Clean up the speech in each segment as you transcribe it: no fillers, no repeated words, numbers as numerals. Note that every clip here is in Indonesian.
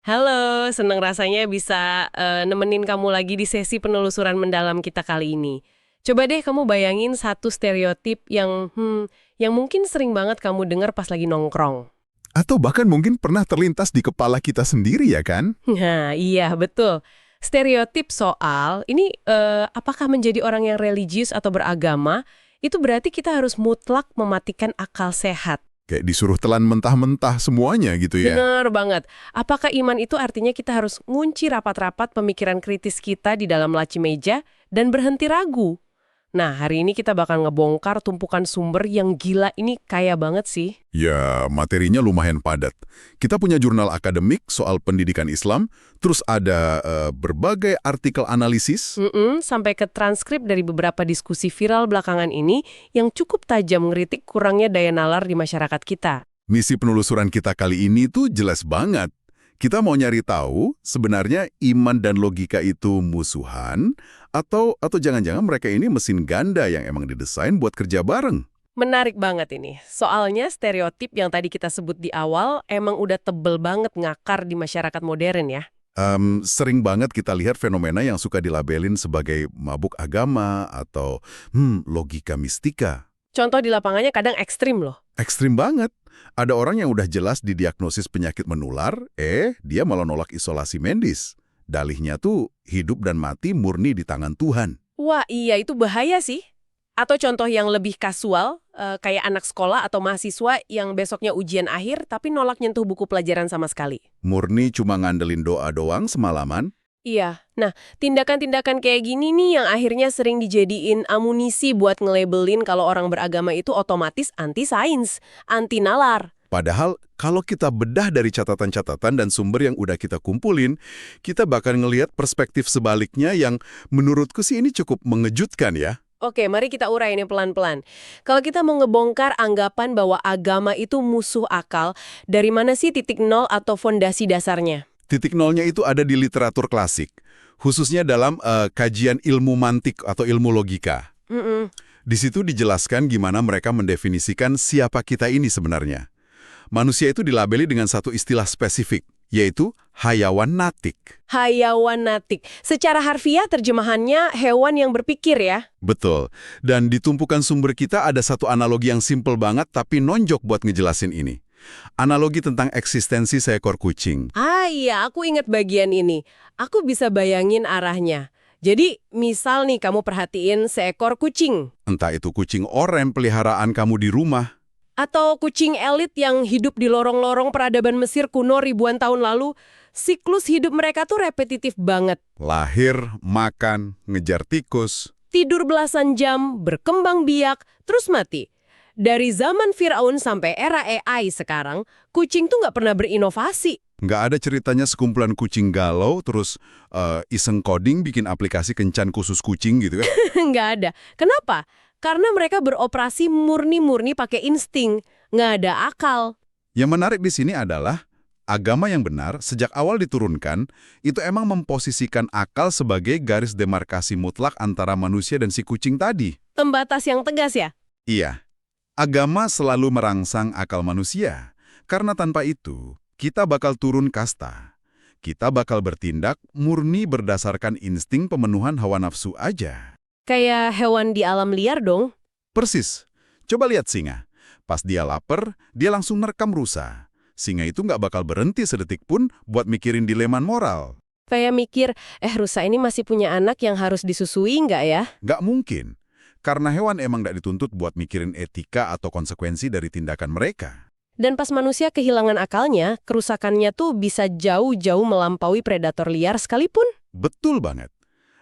Halo, senang rasanya bisa nemenin kamu lagi di sesi penelusuran mendalam kita kali ini. Coba deh kamu bayangin satu stereotip yang mungkin sering banget kamu dengar pas lagi nongkrong. Atau bahkan mungkin pernah terlintas di kepala kita sendiri ya kan? Nah, iya betul. Stereotip soal ini apakah menjadi orang yang religius atau beragama itu berarti kita harus mutlak mematikan akal sehat. Kayak disuruh telan mentah-mentah semuanya gitu ya. Bener banget. Apakah iman itu artinya kita harus ngunci rapat-rapat pemikiran kritis kita di dalam laci meja dan berhenti ragu? Nah, hari ini kita bakal ngebongkar tumpukan sumber yang gila ini kaya banget sih. Ya, materinya lumayan padat. Kita punya jurnal akademik soal pendidikan Islam, terus ada berbagai artikel analisis. Sampai ke transkrip dari beberapa diskusi viral belakangan ini yang cukup tajam ngeritik kurangnya daya nalar di masyarakat kita. Misi penelusuran kita kali ini tuh jelas banget. Kita mau nyari tahu sebenarnya iman dan logika itu musuhan atau jangan-jangan mereka ini mesin ganda yang emang didesain buat kerja bareng. Menarik banget ini. Soalnya stereotip yang tadi kita sebut di awal emang udah tebel banget ngakar di masyarakat modern ya. Sering banget kita lihat fenomena yang suka dilabelin sebagai mabuk agama atau logika mistika. Contoh di lapangannya kadang ekstrim loh. Ekstrim banget. Ada orang yang udah jelas didiagnosis penyakit menular, dia malah nolak isolasi medis. Dalihnya tuh hidup dan mati murni di tangan Tuhan. Wah iya itu bahaya sih. Atau contoh yang lebih kasual, kayak anak sekolah atau mahasiswa yang besoknya ujian akhir tapi nolak nyentuh buku pelajaran sama sekali. Murni cuma ngandelin doa doang semalaman. Iya, nah tindakan-tindakan kayak gini nih yang akhirnya sering dijadiin amunisi buat ngelabelin kalau orang beragama itu otomatis anti-sains, anti-nalar. Padahal kalau kita bedah dari catatan-catatan dan sumber yang udah kita kumpulin, kita bakal ngelihat perspektif sebaliknya yang menurutku sih ini cukup mengejutkan ya. Oke, mari kita urai ini pelan-pelan. Kalau kita mau ngebongkar anggapan bahwa agama itu musuh akal, dari mana sih titik nol atau fondasi dasarnya? Titik nolnya itu ada di literatur klasik, khususnya dalam kajian ilmu mantik atau ilmu logika. Mm-mm. Di situ dijelaskan gimana mereka mendefinisikan siapa kita ini sebenarnya. Manusia itu dilabeli dengan satu istilah spesifik, yaitu hayawan natik. Hayawan natik. Secara harfiah terjemahannya hewan yang berpikir ya? Betul. Dan di tumpukan sumber kita ada satu analogi yang simpel banget tapi nonjok buat ngejelasin ini. Analogi tentang eksistensi seekor kucing. Ah iya, aku ingat bagian ini. Aku bisa bayangin arahnya. Jadi, misal nih kamu perhatiin seekor kucing. Entah itu kucing oranye peliharaan kamu di rumah, Atau kucing elit yang hidup di lorong-lorong peradaban Mesir kuno ribuan tahun lalu. Siklus hidup mereka tuh repetitif banget. lahir, makan, ngejar tikus. Tidur belasan jam, berkembang biak, terus mati. Dari zaman Firaun sampai era AI sekarang, kucing tuh nggak pernah berinovasi. Nggak ada ceritanya sekumpulan kucing galau, terus iseng coding bikin aplikasi kencan khusus kucing gitu kan. Nggak ada. Kenapa? Karena mereka beroperasi murni-murni pakai insting, nggak ada akal. Yang menarik di sini adalah, agama yang benar sejak awal diturunkan, itu emang memposisikan akal sebagai garis demarkasi mutlak antara manusia dan si kucing tadi. Pembatas yang tegas ya? Iya, agama selalu merangsang akal manusia. Karena tanpa itu, kita bakal turun kasta. Kita bakal bertindak murni berdasarkan insting pemenuhan hawa nafsu aja. Kayak hewan di alam liar dong. Persis. Coba lihat singa. Pas dia lapar, dia langsung nerekam rusa. Singa itu nggak bakal berhenti sedetik pun buat mikirin dilema moral. Kayak mikir, rusa ini masih punya anak yang harus disusui nggak ya? Nggak mungkin. Karena hewan emang nggak dituntut buat mikirin etika atau konsekuensi dari tindakan mereka. Dan pas manusia kehilangan akalnya, kerusakannya tuh bisa jauh-jauh melampaui predator liar sekalipun. Betul banget.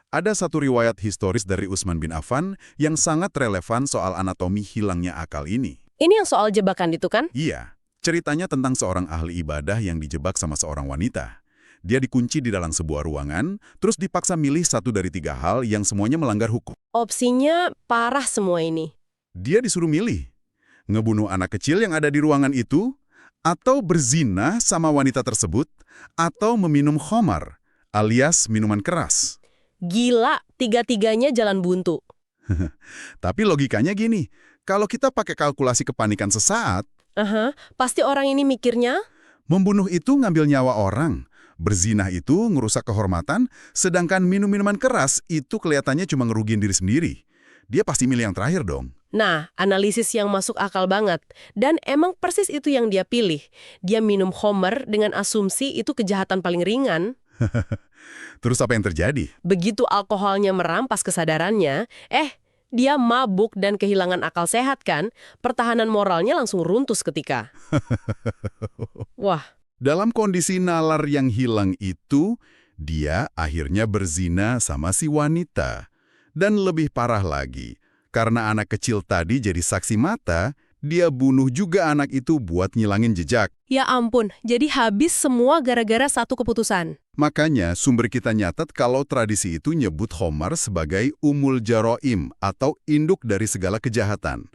Ada satu riwayat historis dari Utsman bin Affan yang sangat relevan soal anatomi hilangnya akal ini. Ini yang soal jebakan itu kan? Iya, ceritanya tentang seorang ahli ibadah yang dijebak sama seorang wanita. Dia dikunci di dalam sebuah ruangan, terus dipaksa milih satu dari 3 hal yang semuanya melanggar hukum. Opsinya parah semua ini. Dia disuruh milih, ngebunuh anak kecil yang ada di ruangan itu, atau berzina sama wanita tersebut, atau meminum khamar, alias minuman keras. Gila, tiga-tiganya jalan buntu. Tapi logikanya gini, kalau kita pakai kalkulasi kepanikan sesaat, Pasti orang ini mikirnya, membunuh itu ngambil nyawa orang, Berzinah itu ngerusak kehormatan, sedangkan minum minuman keras itu kelihatannya cuma ngerugiin diri sendiri. Dia pasti milih yang terakhir dong. Nah, analisis yang masuk akal banget. Dan emang persis itu yang dia pilih. Dia minum Homer dengan asumsi itu kejahatan paling ringan. Terus apa yang terjadi? Begitu alkoholnya merampas kesadarannya, dia mabuk dan kehilangan akal sehat kan, pertahanan moralnya langsung runtuh seketika. Wah, Dalam kondisi nalar yang hilang itu, dia akhirnya berzina sama si wanita. Dan lebih parah lagi, karena anak kecil tadi jadi saksi mata, dia bunuh juga anak itu buat ngilangin jejak. ya ampun, jadi habis semua gara-gara satu keputusan. Makanya sumber kita nyatat kalau tradisi itu nyebut Homer sebagai umul jaroim atau induk dari segala kejahatan.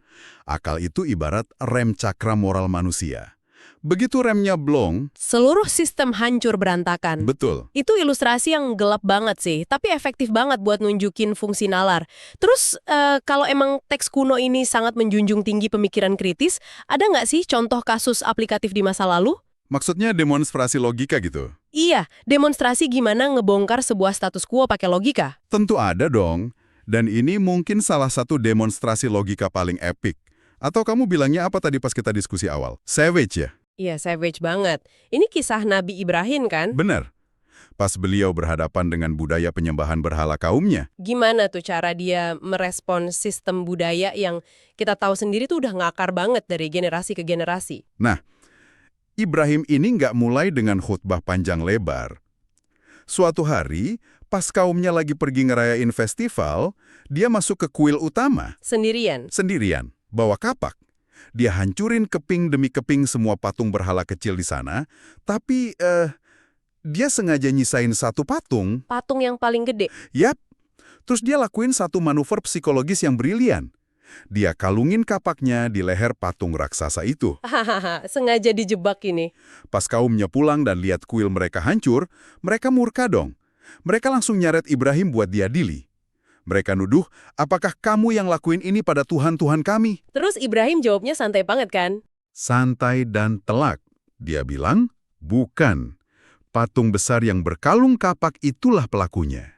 Akal itu ibarat rem cakra moral manusia. Begitu remnya blong, Seluruh sistem hancur berantakan. betul. Itu ilustrasi yang gelap banget sih, tapi efektif banget buat nunjukin fungsi nalar. Terus, kalau emang teks kuno ini sangat menjunjung tinggi pemikiran kritis, ada nggak sih contoh kasus aplikatif di masa lalu? Maksudnya demonstrasi logika gitu. Iya, demonstrasi gimana ngebongkar sebuah status quo pakai logika. Tentu ada dong. Dan ini mungkin salah satu demonstrasi logika paling epik. Atau kamu bilangnya apa tadi pas kita diskusi awal? Savage ya? Iya, savage banget. Ini kisah Nabi Ibrahim kan? Benar. Pas beliau berhadapan dengan budaya penyembahan berhala kaumnya. Gimana tuh cara dia merespon sistem budaya yang kita tahu sendiri tuh udah ngakar banget dari generasi ke generasi? Nah, Ibrahim ini nggak mulai dengan khutbah panjang lebar. Suatu hari, pas kaumnya lagi pergi ngerayain festival, dia masuk ke kuil utama, Sendirian? sendirian, bawa kapak. Dia hancurin keping demi keping semua patung berhala kecil di sana, tapi dia sengaja nyisain satu patung. Patung yang paling gede? Yap, terus dia lakuin satu manuver psikologis yang brilian. Dia kalungin kapaknya di leher patung raksasa itu. Hahaha, sengaja dijebak ini. Pas kaumnya pulang dan lihat kuil mereka hancur, mereka murka dong. Mereka langsung nyaret Ibrahim buat diadili. Mereka nuduh, apakah kamu yang lakuin ini pada Tuhan-Tuhan kami? Terus Ibrahim jawabnya santai banget kan? Santai dan telak. Dia bilang, bukan. Patung besar yang berkalung kapak itulah pelakunya.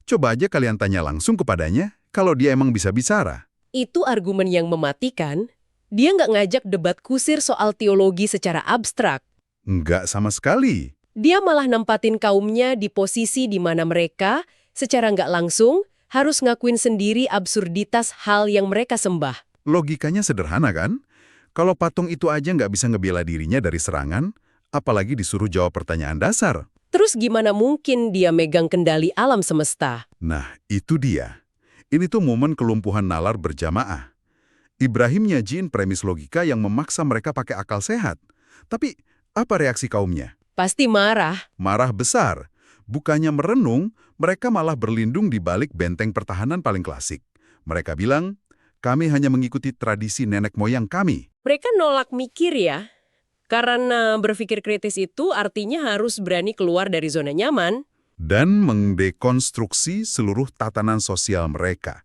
Coba aja kalian tanya langsung kepadanya, kalau dia emang bisa bicara. Itu argumen yang mematikan. Dia nggak ngajak debat kusir soal teologi secara abstrak. Enggak sama sekali. Dia malah nempatin kaumnya di posisi di mana mereka, secara nggak langsung, harus ngakuin sendiri absurditas hal yang mereka sembah. Logikanya sederhana kan? Kalau patung itu aja nggak bisa ngebela dirinya dari serangan, apalagi disuruh jawab pertanyaan dasar. Terus gimana mungkin dia megang kendali alam semesta? Nah, itu dia. Ini tuh momen kelumpuhan nalar berjamaah. Ibrahim nyajiin premis logika yang memaksa mereka pakai akal sehat. Tapi, apa reaksi kaumnya? Pasti marah. Marah besar. Bukannya merenung, mereka malah berlindung di balik benteng pertahanan paling klasik. Mereka bilang, kami hanya mengikuti tradisi nenek moyang kami. Mereka nolak mikir ya. Karena berpikir kritis itu artinya harus berani keluar dari zona nyaman. Dan mendekonstruksi seluruh tatanan sosial mereka.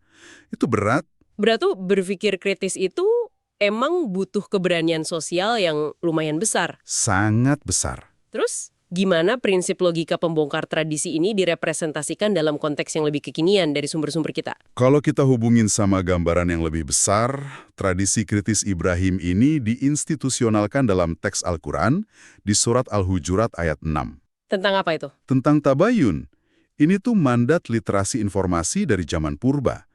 Itu berat. Berarti berpikir kritis itu emang butuh keberanian sosial yang lumayan besar. Sangat besar. Terus, gimana prinsip logika pembongkar tradisi ini direpresentasikan dalam konteks yang lebih kekinian dari sumber-sumber kita? Kalau kita hubungin sama gambaran yang lebih besar, tradisi kritis Ibrahim ini diinstitusionalkan dalam teks Al-Quran di surat Al-Hujurat ayat 6. Tentang apa itu? Tentang tabayun. Ini tuh mandat literasi informasi dari zaman purba.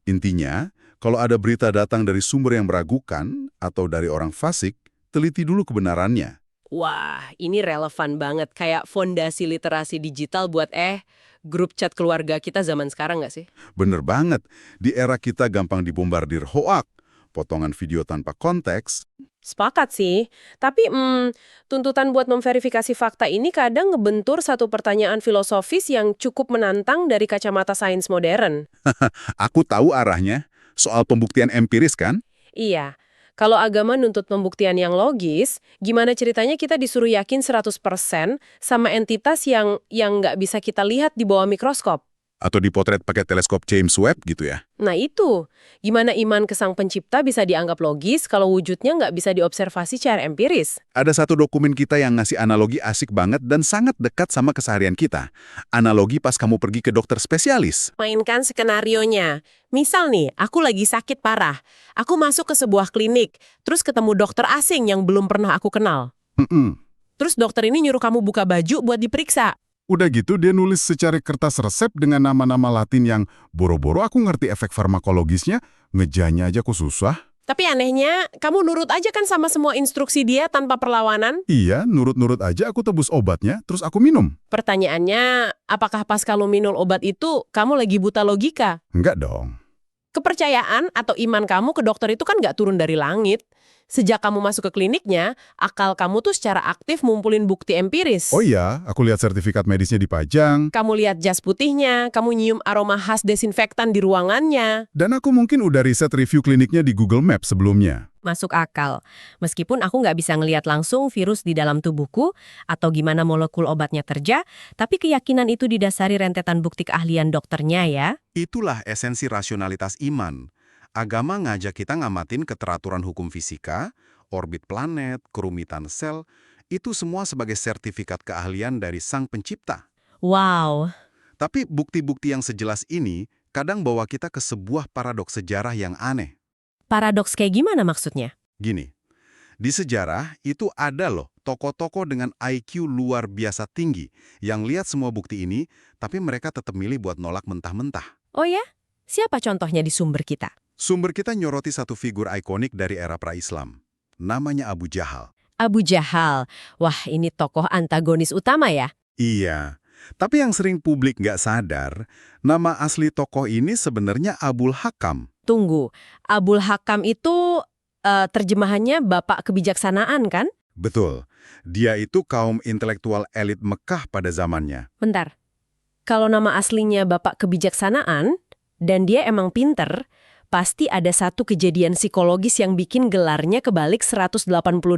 Intinya, kalau ada berita datang dari sumber yang meragukan atau dari orang fasik, teliti dulu kebenarannya. Wah, ini relevan banget. Kayak fondasi literasi digital buat grup chat keluarga kita zaman sekarang nggak sih? Bener banget, di era kita gampang dibombardir hoak, potongan video tanpa konteks. Sepakat sih. Tapi tuntutan buat memverifikasi fakta ini kadang ngebentur satu pertanyaan filosofis yang cukup menantang dari kacamata sains modern. Aku tahu arahnya, soal pembuktian empiris kan? Iya. Kalau agama nuntut pembuktian yang logis, gimana ceritanya kita disuruh yakin 100% sama entitas yang nggak bisa kita lihat di bawah mikroskop? Atau dipotret pakai teleskop James Webb gitu ya. Nah itu, gimana iman ke Sang Pencipta bisa dianggap logis kalau wujudnya nggak bisa diobservasi secara empiris? Ada satu dokumen kita yang ngasih analogi asik banget dan sangat dekat sama keseharian kita. Analogi pas kamu pergi ke dokter spesialis. Mainkan skenarionya. Misal nih, aku lagi sakit parah. Aku masuk ke sebuah klinik, terus ketemu dokter asing yang belum pernah aku kenal. Terus dokter ini nyuruh kamu buka baju buat diperiksa. Udah gitu dia nulis secari kertas resep dengan nama-nama Latin yang boro-boro aku ngerti efek farmakologisnya, ngejanya aja kok susah. Tapi anehnya, kamu nurut aja kan sama semua instruksi dia tanpa perlawanan? Iya, nurut-nurut aja aku tebus obatnya, terus aku minum. Pertanyaannya, apakah pas kamu minum obat itu, kamu lagi buta logika? Enggak dong. Kepercayaan atau iman kamu ke dokter itu kan nggak turun dari langit. Sejak kamu masuk ke kliniknya, akal kamu tuh secara aktif ngumpulin bukti empiris. Oh iya, aku lihat sertifikat medisnya dipajang. Kamu lihat jas putihnya, kamu nyium aroma khas desinfektan di ruangannya. Dan aku mungkin udah riset review kliniknya di Google Maps sebelumnya. Masuk akal. Meskipun aku nggak bisa ngelihat langsung virus di dalam tubuhku atau gimana molekul obatnya kerja, tapi keyakinan itu didasari rentetan bukti keahlian dokternya ya. Itulah esensi rasionalitas iman. Agama ngajak kita ngamatin keteraturan hukum fisika, orbit planet, kerumitan sel, itu semua sebagai sertifikat keahlian dari Sang Pencipta. Wow. Tapi bukti-bukti yang sejelas ini kadang bawa kita ke sebuah paradoks sejarah yang aneh. Paradoks kayak gimana maksudnya? Gini, di sejarah itu ada loh tokoh-tokoh dengan IQ luar biasa tinggi yang lihat semua bukti ini, tapi mereka tetap milih buat nolak mentah-mentah. Oh ya? Siapa contohnya di sumber kita? Sumber kita nyoroti satu figur ikonik dari era pra-Islam. Namanya Abu Jahal. Abu Jahal. Wah, ini tokoh antagonis utama ya? Iya, tapi yang sering publik nggak sadar, nama asli tokoh ini sebenarnya Abul Hakam. Tunggu, Abul Hakam itu terjemahannya Bapak Kebijaksanaan kan? Betul, dia itu kaum intelektual elit Mekah pada zamannya. Bentar, kalau nama aslinya Bapak Kebijaksanaan, dan dia emang pinter, pasti ada satu kejadian psikologis yang bikin gelarnya kebalik 180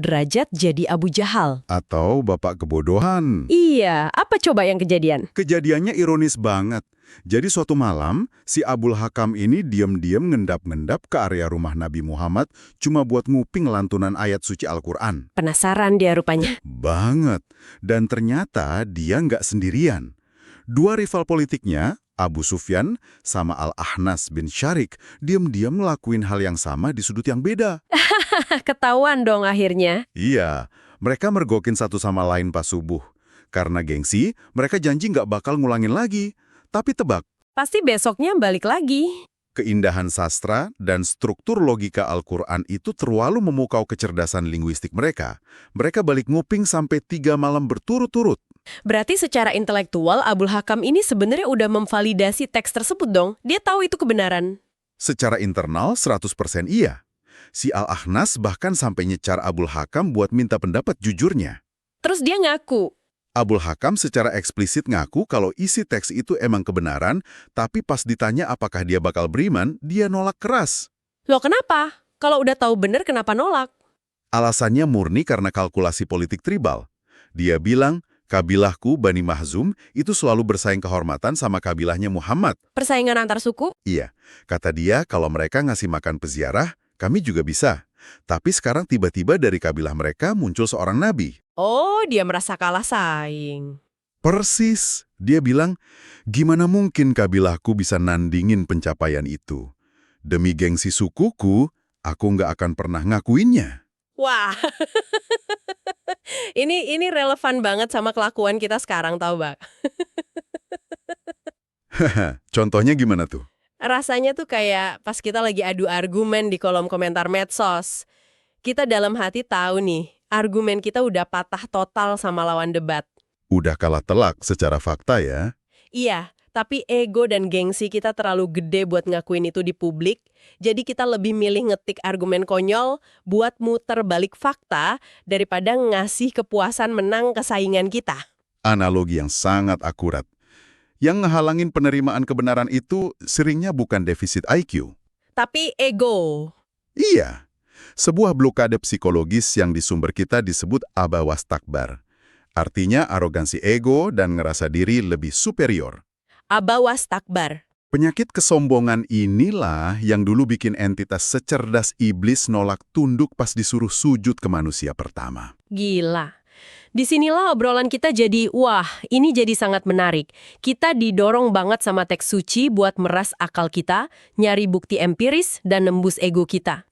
derajat jadi Abu Jahal. Atau Bapak Kebodohan. Iya, apa coba yang kejadian? Kejadiannya ironis banget. Jadi suatu malam, si Abul Hakam ini diam-diam ngendap-ngendap ke area rumah Nabi Muhammad cuma buat nguping lantunan ayat suci Al-Quran. Penasaran dia rupanya. Banget. Dan ternyata dia nggak sendirian. Dua rival politiknya, Abu Sufyan sama Al-Ahnas bin Syarik, diam-diam ngelakuin hal yang sama di sudut yang beda. Ketahuan dong akhirnya. Iya, mereka mergokin satu sama lain pas subuh. Karena gengsi, mereka janji nggak bakal ngulangin lagi. Tapi tebak, Pasti besoknya balik lagi. keindahan sastra dan struktur logika Al-Quran itu terlalu memukau kecerdasan linguistik mereka. Mereka balik nguping sampai 3 malam berturut-turut. Berarti secara intelektual Abul Hakam ini sebenarnya udah memvalidasi teks tersebut dong. Dia tahu itu kebenaran. Secara internal 100% iya. Si Al-Ahnas bahkan sampai nyecar Abul Hakam buat minta pendapat jujurnya. Terus dia ngaku. Abul Hakam secara eksplisit ngaku kalau isi teks itu emang kebenaran, tapi pas ditanya apakah dia bakal beriman, dia nolak keras. Loh kenapa? Kalau udah tahu bener kenapa nolak? Alasannya murni karena kalkulasi politik tribal. Dia bilang, kabilahku Bani Mahzum itu selalu bersaing kehormatan sama kabilahnya Muhammad. Persaingan antar suku? Iya, kata dia kalau mereka ngasih makan peziarah, kami juga bisa. Tapi sekarang tiba-tiba dari kabilah mereka muncul seorang nabi. Oh, dia merasa kalah saing. Persis, dia bilang, gimana mungkin kabilahku bisa nandingin pencapaian itu? Demi gengsi sukuku, aku nggak akan pernah ngakuinnya. Wah, ini relevan banget sama kelakuan kita sekarang, tahu Bang? Contohnya gimana tuh? Rasanya tuh kayak pas kita lagi adu argumen di kolom komentar medsos. Kita dalam hati tahu nih, argumen kita udah patah total sama lawan debat. Udah kalah telak secara fakta ya. Iya, tapi ego dan gengsi kita terlalu gede buat ngakuin itu di publik. Jadi kita lebih milih ngetik argumen konyol buat muter balik fakta daripada ngasih kepuasan menang ke saingan kita. Analogi yang sangat akurat. Yang ngehalangin penerimaan kebenaran itu seringnya bukan defisit IQ. Tapi ego. Iya, sebuah blokade psikologis yang di sumber kita disebut aba wastakbar. Artinya arogansi ego dan ngerasa diri lebih superior. Aba wastakbar. Penyakit kesombongan inilah yang dulu bikin entitas secerdas iblis nolak tunduk pas disuruh sujud ke manusia pertama. Gila. Disinilah obrolan kita jadi, wah, ini jadi sangat menarik. Kita didorong banget sama teks suci buat meras akal kita, nyari bukti empiris, dan nembus ego kita.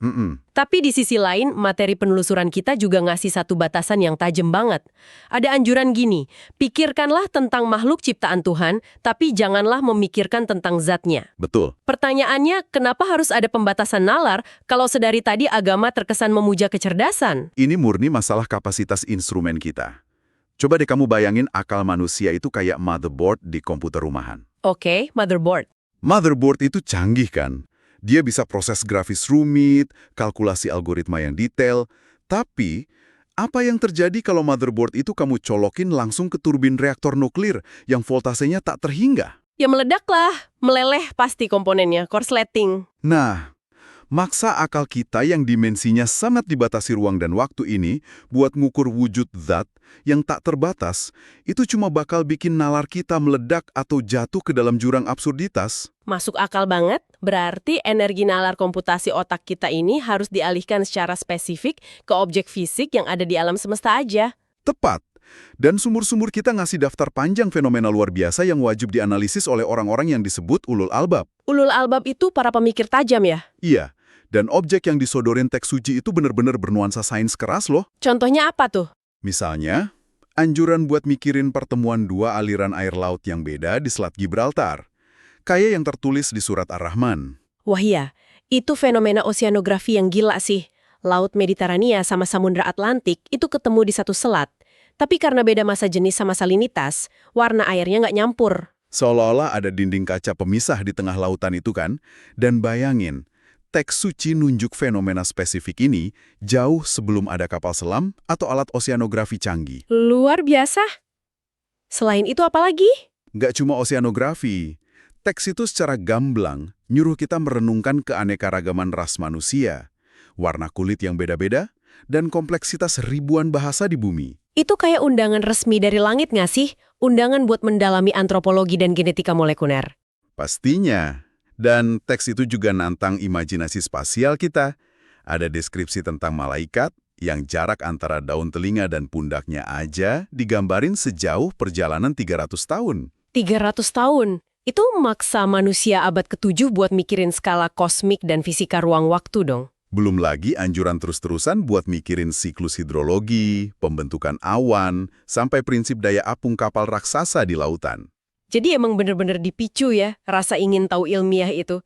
Tapi di sisi lain, materi penelusuran kita juga ngasih satu batasan yang tajam banget. Ada anjuran gini, pikirkanlah tentang makhluk ciptaan Tuhan, tapi janganlah memikirkan tentang zatnya. Betul. Pertanyaannya, kenapa harus ada pembatasan nalar kalau sedari tadi agama terkesan memuja kecerdasan? Ini murni masalah kapasitas instrumen kita. Coba deh kamu bayangin akal manusia itu kayak motherboard di komputer rumahan. Oke, motherboard. Motherboard itu canggih kan? Dia bisa proses grafis rumit, kalkulasi algoritma yang detail. Tapi, apa yang terjadi kalau motherboard itu kamu colokin langsung ke turbin reaktor nuklir yang voltasenya tak terhingga? Ya meledaklah, meleleh pasti komponennya, korsleting. Nah, maksa akal kita yang dimensinya sangat dibatasi ruang dan waktu ini buat ngukur wujud zat yang tak terbatas, itu cuma bakal bikin nalar kita meledak atau jatuh ke dalam jurang absurditas. Masuk akal banget, berarti energi nalar komputasi otak kita ini harus dialihkan secara spesifik ke objek fisik yang ada di alam semesta aja. Tepat. Dan sumur-sumur kita ngasih daftar panjang fenomena luar biasa yang wajib dianalisis oleh orang-orang yang disebut ulul albab. Ulul albab itu para pemikir tajam ya? Iya, dan objek yang disodorin teks suci itu benar-benar bernuansa sains keras loh. Contohnya apa tuh? Misalnya, anjuran buat mikirin pertemuan dua aliran air laut yang beda di Selat Gibraltar. Kayak yang tertulis di surat Ar-Rahman. Wah iya, itu fenomena oseanografi yang gila sih. Laut Mediterania sama Samudra Atlantik itu ketemu di satu selat. Tapi karena beda masa jenis sama salinitas, warna airnya nggak nyampur. Seolah-olah ada dinding kaca pemisah di tengah lautan itu kan. Dan bayangin, teks suci nunjuk fenomena spesifik ini jauh sebelum ada kapal selam atau alat oseanografi canggih. Luar biasa. Selain itu apa lagi? Nggak cuma oseanografi, teks itu secara gamblang nyuruh kita merenungkan keanekaragaman ras manusia, warna kulit yang beda-beda, dan kompleksitas ribuan bahasa di bumi. Itu kayak undangan resmi dari langit nggak sih? Undangan buat mendalami antropologi dan genetika molekuler. Pastinya. Dan teks itu juga nantang imajinasi spasial kita. Ada deskripsi tentang malaikat yang jarak antara daun telinga dan pundaknya aja digambarin sejauh perjalanan 300 tahun. 300 tahun? Itu maksa manusia abad ke-7 buat mikirin skala kosmik dan fisika ruang waktu dong. Belum lagi anjuran terus-terusan buat mikirin siklus hidrologi, pembentukan awan, sampai prinsip daya apung kapal raksasa di lautan. Jadi emang bener-bener dipicu ya, rasa ingin tahu ilmiah itu.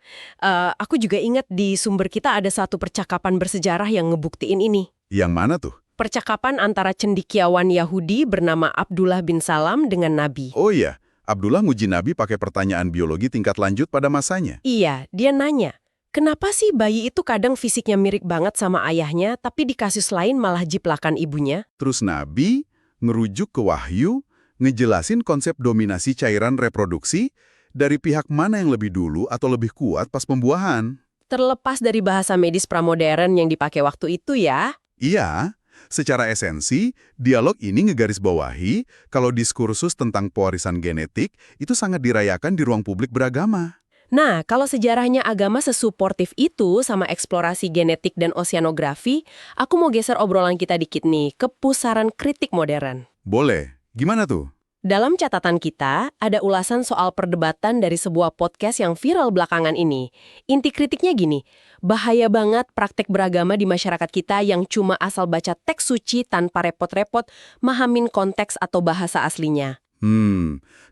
Aku juga ingat di sumber kita ada satu percakapan bersejarah yang ngebuktiin ini. Yang mana tuh? Percakapan antara cendekiawan Yahudi bernama Abdullah bin Salam dengan Nabi. Oh iya, Abdullah nguji Nabi pakai pertanyaan biologi tingkat lanjut pada masanya. Iya, dia nanya, kenapa sih bayi itu kadang fisiknya mirip banget sama ayahnya, tapi di kasus lain malah jiplakan ibunya? Terus Nabi ngerujuk ke wahyu, ngejelasin konsep dominasi cairan reproduksi dari pihak mana yang lebih dulu atau lebih kuat pas pembuahan. Terlepas dari bahasa medis pramodern yang dipakai waktu itu ya. Iya, secara esensi, dialog ini ngegarisbawahi kalau diskursus tentang pewarisan genetik itu sangat dirayakan di ruang publik beragama. Nah, kalau sejarahnya agama sesuportif itu sama eksplorasi genetik dan oseanografi, aku mau geser obrolan kita dikit nih ke pusaran kritik modern. Boleh. Gimana tuh? Dalam catatan kita, ada ulasan soal perdebatan dari sebuah podcast yang viral belakangan ini. Inti kritiknya gini, bahaya banget praktek beragama di masyarakat kita yang cuma asal baca teks suci tanpa repot-repot mahamin konteks atau bahasa aslinya.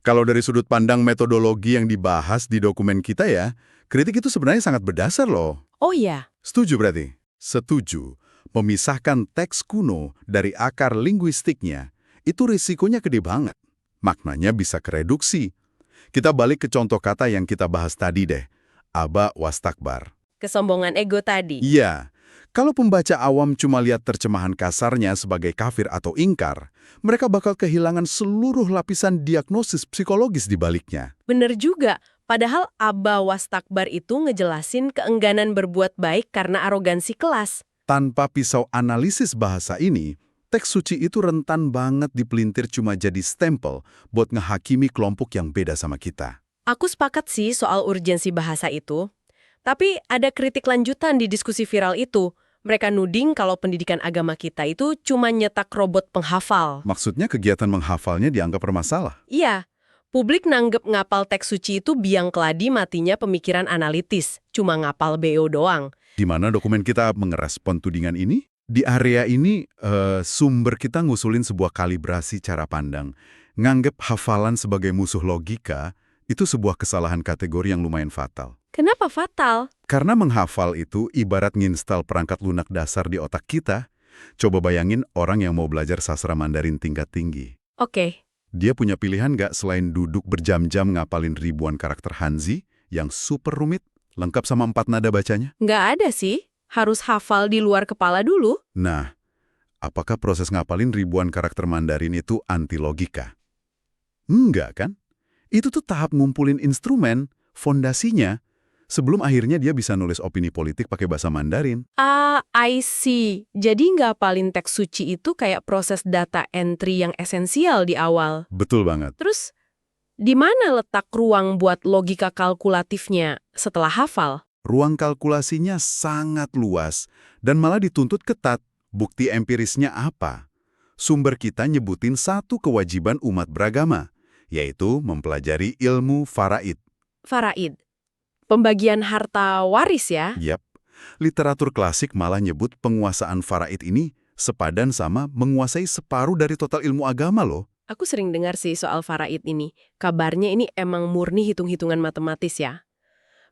Kalau dari sudut pandang metodologi yang dibahas di dokumen kita ya, kritik itu sebenarnya sangat berdasar loh. Oh iya? Setuju berarti? Setuju. Memisahkan teks kuno dari akar linguistiknya, itu risikonya gede banget. Maknanya bisa kereduksi. Kita balik ke contoh kata yang kita bahas tadi deh. Aba wastakbar. Kesombongan ego tadi. Iya. Kalau pembaca awam cuma lihat terjemahan kasarnya sebagai kafir atau ingkar, mereka bakal kehilangan seluruh lapisan diagnosis psikologis di baliknya. Bener juga. Padahal aba wastakbar itu ngejelasin keengganan berbuat baik karena arogansi kelas. Tanpa pisau analisis bahasa ini, teks suci itu rentan banget dipelintir cuma jadi stempel buat ngehakimi kelompok yang beda sama kita. Aku sepakat sih soal urgensi bahasa itu. Tapi ada kritik lanjutan di diskusi viral itu. Mereka nuding kalau pendidikan agama kita itu cuma nyetak robot penghafal. Maksudnya kegiatan menghafalnya dianggap bermasalah. Iya, publik nanggep ngapal teks suci itu biang keladi matinya pemikiran analitis. Cuma ngapal BO doang. Di mana dokumen kita mengerespon tudingan ini? Di area ini, sumber kita ngusulin sebuah kalibrasi cara pandang. Nganggep hafalan sebagai musuh logika, itu sebuah kesalahan kategori yang lumayan fatal. Kenapa fatal? Karena menghafal itu ibarat nginstal perangkat lunak dasar di otak kita. Coba bayangin orang yang mau belajar sastra Mandarin tingkat tinggi. Oke. Dia punya pilihan nggak selain duduk berjam-jam ngapalin ribuan karakter Hanzi yang super rumit, lengkap sama 4 nada bacanya? Nggak ada sih. Harus hafal di luar kepala dulu. Nah, apakah proses ngapalin ribuan karakter Mandarin itu anti logika? Enggak kan? Itu tuh tahap ngumpulin instrumen, fondasinya, sebelum akhirnya dia bisa nulis opini politik pakai bahasa Mandarin. Ah, I see. Jadi nggak hafalin teks suci itu kayak proses data entry yang esensial di awal. Betul banget. Terus, di mana letak ruang buat logika kalkulatifnya setelah hafal? Ruang kalkulasinya sangat luas dan malah dituntut ketat. Bukti empirisnya apa? Sumber kita nyebutin satu kewajiban umat beragama, yaitu mempelajari ilmu faraid. Faraid. Pembagian harta waris ya? Yap, literatur klasik malah nyebut penguasaan faraid ini sepadan sama menguasai separuh dari total ilmu agama loh. Aku sering dengar sih soal faraid ini. Kabarnya ini emang murni hitung-hitungan matematis ya.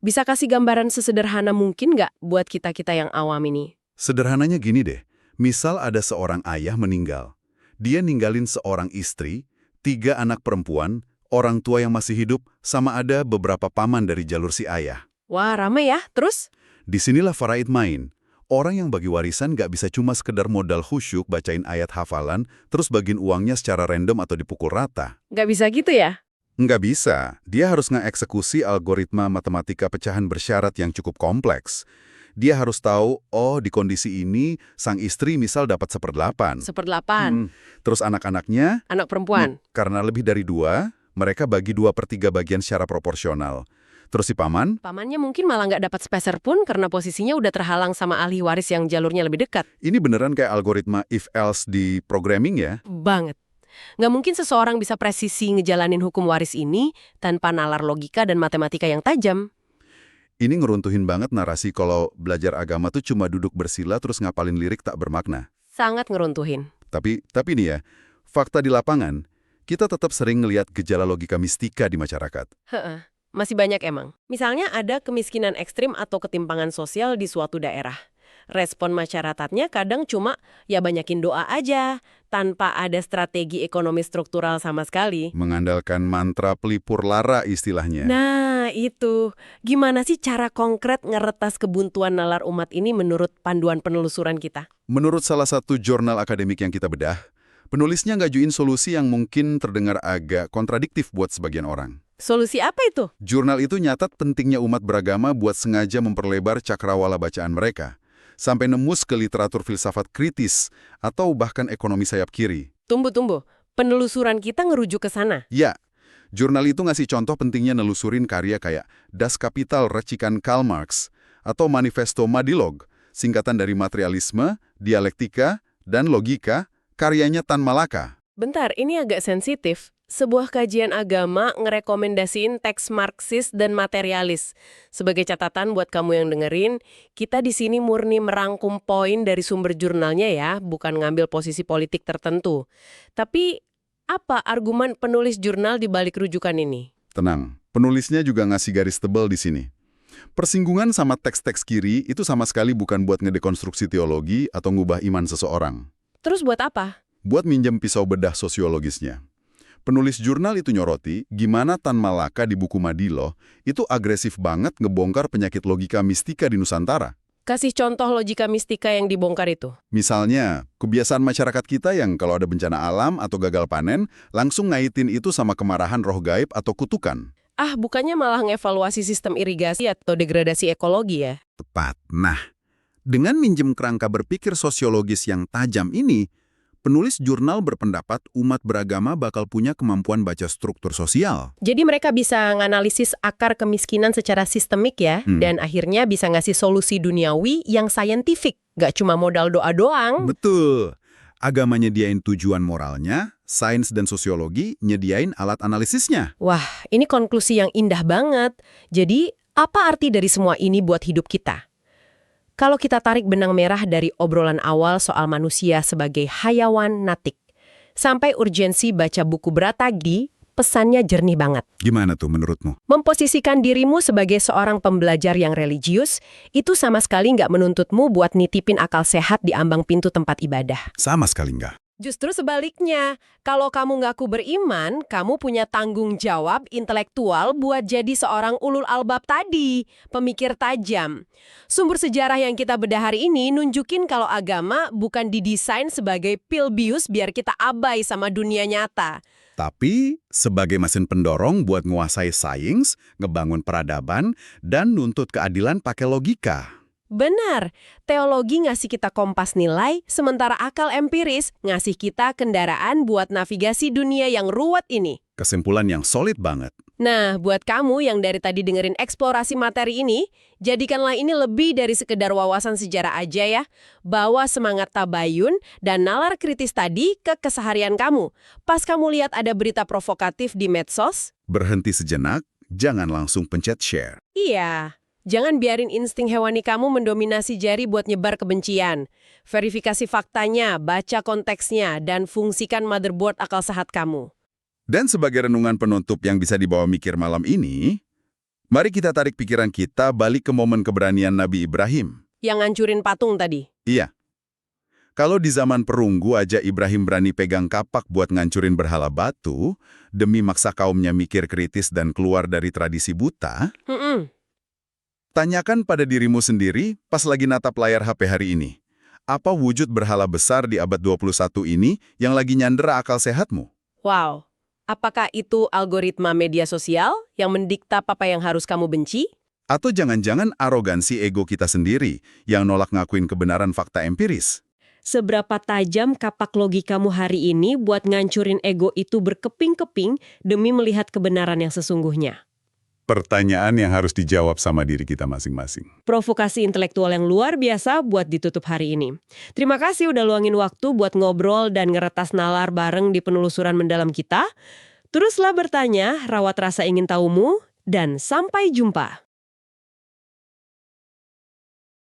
Bisa kasih gambaran sesederhana mungkin nggak buat kita-kita yang awam ini? Sederhananya gini deh, misal ada seorang ayah meninggal. Dia ninggalin seorang istri, 3 anak perempuan, orang tua yang masih hidup, sama ada beberapa paman dari jalur si ayah. Wah, rame ya. Terus? Disinilah faraid main. Orang yang bagi warisan nggak bisa cuma sekedar modal khusyuk bacain ayat hafalan, terus bagiin uangnya secara random atau dipukul rata. Nggak bisa gitu ya? Nggak bisa. Dia harus ngeeksekusi algoritma matematika pecahan bersyarat yang cukup kompleks. Dia harus tahu, oh di kondisi ini sang istri misal dapat 1/8. 1/8. Terus anak-anaknya, Anak perempuan. karena lebih dari 2, mereka bagi 2/3 bagian secara proporsional. Terus si paman, Pamannya mungkin malah nggak dapat sepeser pun karena posisinya udah terhalang sama ahli waris yang jalurnya lebih dekat. ini beneran kayak algoritma if-else di programming ya? Banget. Nggak mungkin seseorang bisa presisi ngejalanin hukum waris ini tanpa nalar logika dan matematika yang tajam. Ini ngeruntuhin banget narasi kalau belajar agama tuh cuma duduk bersila terus ngapalin lirik tak bermakna. Sangat ngeruntuhin. Tapi nih ya, fakta di lapangan, kita tetap sering ngelihat gejala logika mistika di masyarakat. Heeh. Masih banyak emang. Misalnya ada kemiskinan ekstrim atau ketimpangan sosial di suatu daerah. Respon masyarakatnya kadang cuma ya banyakin doa aja, tanpa ada strategi ekonomi struktural sama sekali. Mengandalkan mantra pelipur lara istilahnya. Nah, itu. Gimana sih cara konkret ngeretas kebuntuan nalar umat ini menurut panduan penelusuran kita? Menurut salah satu jurnal akademik yang kita bedah, penulisnya ngajuin solusi yang mungkin terdengar agak kontradiktif buat sebagian orang. Solusi apa itu? Jurnal itu nyatat pentingnya umat beragama buat sengaja memperlebar cakrawala bacaan mereka, sampai nembus ke literatur filsafat kritis atau bahkan ekonomi sayap kiri. Tunggu. Penelusuran kita ngerujuk ke sana. Ya, jurnal itu ngasih contoh pentingnya nelusurin karya kayak Das Kapital racikan Karl Marx atau Manifesto Madilog, singkatan dari materialisme, dialektika, dan logika, karyanya Tan Malaka. Bentar, ini agak sensitif. Sebuah kajian agama ngerekomendasiin teks Marxis dan materialis. Sebagai catatan buat kamu yang dengerin, kita di sini murni merangkum poin dari sumber jurnalnya ya, bukan ngambil posisi politik tertentu. Tapi, apa argumen penulis jurnal di balik rujukan ini? Tenang, penulisnya juga ngasih garis tebal di sini. Persinggungan sama teks-teks kiri itu sama sekali bukan buat ngedekonstruksi teologi atau ngubah iman seseorang. Terus buat apa? Buat minjem pisau bedah sosiologisnya. Penulis jurnal itu nyoroti gimana Tan Malaka di buku Madilo itu agresif banget ngebongkar penyakit logika mistika di Nusantara. Kasih contoh logika mistika yang dibongkar itu. Misalnya, kebiasaan masyarakat kita yang kalau ada bencana alam atau gagal panen, langsung ngaitin itu sama kemarahan roh gaib atau kutukan. Ah, bukannya malah ngevaluasi sistem irigasi atau degradasi ekologi ya? Tepat. Nah, dengan minjem kerangka berpikir sosiologis yang tajam ini, Penulis jurnal berpendapat umat beragama bakal punya kemampuan baca struktur sosial. Jadi mereka bisa nganalisis akar kemiskinan secara sistemik ya, dan akhirnya bisa ngasih solusi duniawi yang saintifik, nggak cuma modal doa doang. Betul. Agama nyediain tujuan moralnya, sains dan sosiologi nyediain alat analisisnya. Wah, ini konklusi yang indah banget. Jadi, apa arti dari semua ini buat hidup kita? Kalau kita tarik benang merah dari obrolan awal soal manusia sebagai hayawan natik, sampai urgensi baca buku Bratagdi, pesannya jernih banget. Gimana tuh menurutmu? Memposisikan dirimu sebagai seorang pembelajar yang religius, itu sama sekali nggak menuntutmu buat nitipin akal sehat di ambang pintu tempat ibadah. Sama sekali nggak. Justru sebaliknya, kalau kamu ngaku beriman, kamu punya tanggung jawab intelektual buat jadi seorang ulul albab tadi, pemikir tajam. Sumber sejarah yang kita bedah hari ini nunjukin kalau agama bukan didesain sebagai pil bius biar kita abai sama dunia nyata. Tapi sebagai mesin pendorong buat nguasai sains, ngebangun peradaban, dan nuntut keadilan pakai logika. Benar, teologi ngasih kita kompas nilai, sementara akal empiris ngasih kita kendaraan buat navigasi dunia yang ruwet ini. Kesimpulan yang solid banget. Nah, buat kamu yang dari tadi dengerin eksplorasi materi ini, jadikanlah ini lebih dari sekedar wawasan sejarah aja ya. Bawa semangat tabayun dan nalar kritis tadi ke keseharian kamu. Pas kamu lihat ada berita provokatif di medsos, Berhenti sejenak, jangan langsung pencet share. iya. Jangan biarin insting hewani kamu mendominasi jari buat nyebar kebencian. Verifikasi faktanya, baca konteksnya, dan fungsikan motherboard akal sehat kamu. Dan sebagai renungan penutup yang bisa dibawa mikir malam ini, mari kita tarik pikiran kita balik ke momen keberanian Nabi Ibrahim. Yang ngancurin patung tadi. Iya. Kalau di zaman perunggu aja Ibrahim berani pegang kapak buat ngancurin berhala batu, demi maksa kaumnya mikir kritis dan keluar dari tradisi buta, tanyakan pada dirimu sendiri pas lagi natap layar HP hari ini. Apa wujud berhala besar di abad 21 ini yang lagi nyandera akal sehatmu? Wow, apakah itu algoritma media sosial yang mendikta apa yang harus kamu benci? Atau jangan-jangan arogansi ego kita sendiri yang nolak ngakuin kebenaran fakta empiris? Seberapa tajam kapak logikamu hari ini buat ngancurin ego itu berkeping-keping demi melihat kebenaran yang sesungguhnya? Pertanyaan yang harus dijawab sama diri kita masing-masing. Provokasi intelektual yang luar biasa buat ditutup hari ini. Terima kasih udah luangin waktu buat ngobrol dan ngeretas nalar bareng di penelusuran mendalam kita. Teruslah bertanya, rawat rasa ingin tahumu, dan sampai jumpa.